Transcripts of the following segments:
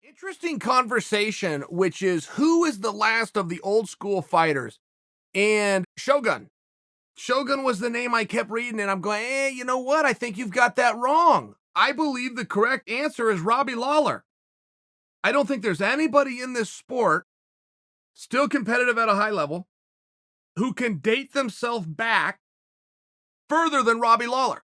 Interesting conversation, which is who is the last of the old school fighters? And Shogun. Shogun was the name I kept reading, and I'm going, you know what? I think you've got that wrong. I believe the correct answer is Robbie Lawler. I don't think there's anybody in this sport still competitive at a high level who can date themselves back further than Robbie Lawler.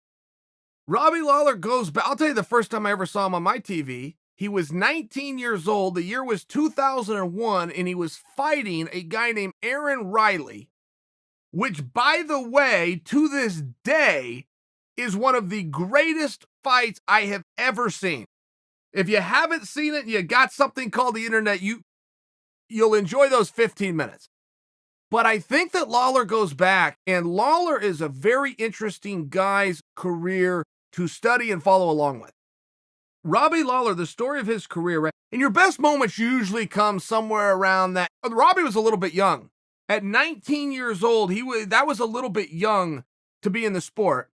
Robbie Lawler goes back. I'll tell you the first time I ever saw him on my TV. He was 19 years old. The year was 2001, and he was fighting a guy named Aaron Riley, which, by the way, to this day, is one of the greatest fights I have ever seen. If you haven't seen it, you got something called the internet, you'll enjoy those 15 minutes. But I think that Lawler goes back, and Lawler is a very interesting guy's career to study and follow along with. Robbie Lawler, the story of his career, right? And your best moments usually come somewhere around that. Robbie was a little bit young. At 19 years old, that was a little bit young to be in the sport.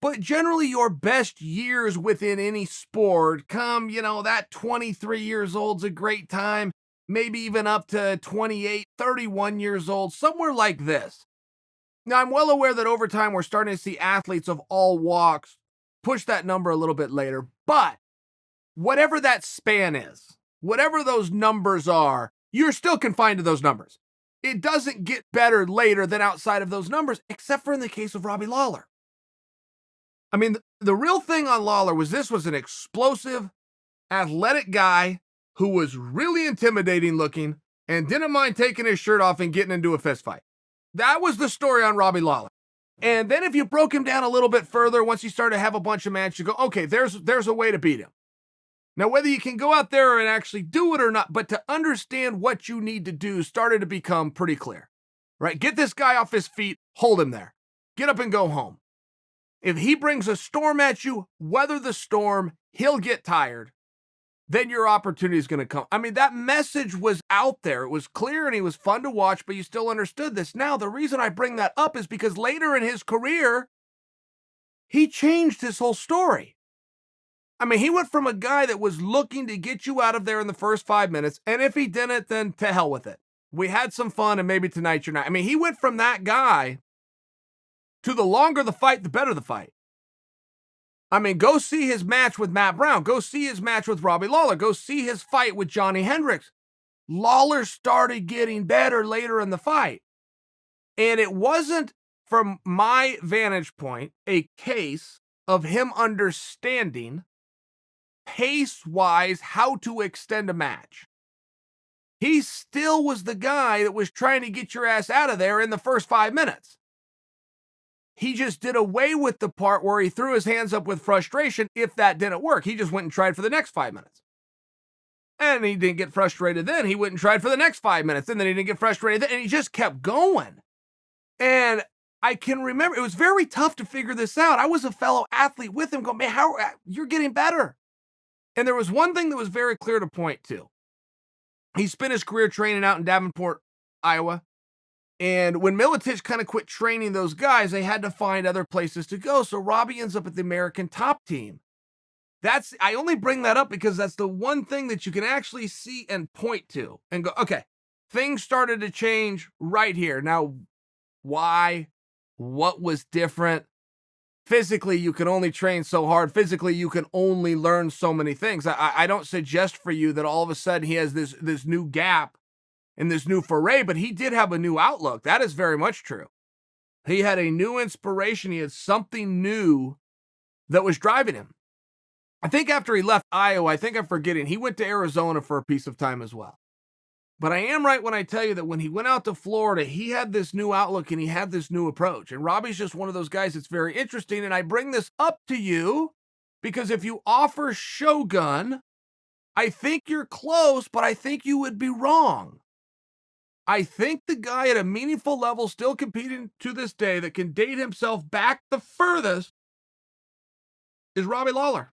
But generally, your best years within any sport come, that 23 years old's a great time, maybe even up to 28, 31 years old, somewhere like this. Now, I'm well aware that over time, we're starting to see athletes of all walks push that number a little bit later, but whatever that span is, whatever those numbers are, you're still confined to those numbers. It doesn't get better later than outside of those numbers, except for in the case of Robbie Lawler. I mean, the real thing on Lawler was this was an explosive, athletic guy who was really intimidating looking and didn't mind taking his shirt off and getting into a fist fight. That was the story on Robbie Lawler. And then if you broke him down a little bit further, once you started to have a bunch of matches, you go, okay, there's a way to beat him. Now, whether you can go out there and actually do it or not, but to understand what you need to do started to become pretty clear, right? Get this guy off his feet, hold him there, get up and go home. If he brings a storm at you, weather the storm, he'll get tired. Then your opportunity is going to come. I mean, that message was out there. It was clear and he was fun to watch, but you still understood this. Now, the reason I bring that up is because later in his career, he changed his whole story. I mean, he went from a guy that was looking to get you out of there in the first 5 minutes, and if he didn't, then to hell with it. We had some fun, and maybe tonight you're not. I mean, he went from that guy to the longer the fight, the better the fight. I mean, go see his match with Matt Brown. Go see his match with Robbie Lawler. Go see his fight with Johnny Hendricks. Lawler started getting better later in the fight. And it wasn't, from my vantage point, a case of him understanding pace-wise how to extend a match. He still was the guy that was trying to get your ass out of there in the first 5 minutes. He just did away with the part where he threw his hands up with frustration if that didn't work. He just went and tried for the next 5 minutes. And he didn't get frustrated then. He went and tried for the next 5 minutes. And then he didn't get frustrated then. And he just kept going. And I can remember, it was very tough to figure this out. I was a fellow athlete with him going, man, you're getting better. And there was one thing that was very clear to point to. He spent his career training out in Davenport, Iowa. And when Militich kind of quit training those guys, they had to find other places to go. So Robbie ends up at the American Top Team. I only bring that up because that's the one thing that you can actually see and point to and go, okay, things started to change right here. Now, why? What was different? Physically, you can only train so hard. Physically, you can only learn so many things. I don't suggest for you that all of a sudden he has this new gap and this new foray, but he did have a new outlook. That is very much true. He had a new inspiration. He had something new that was driving him. I think after he left Iowa, I think I'm forgetting, he went to Arizona for a piece of time as well. But I am right when I tell you that when he went out to Florida, he had this new outlook and he had this new approach. And Robbie's just one of those guys that's very interesting. And I bring this up to you because if you offer Shogun, I think you're close, but I think you would be wrong. I think the guy at a meaningful level still competing to this day that can date himself back the furthest is Robbie Lawler.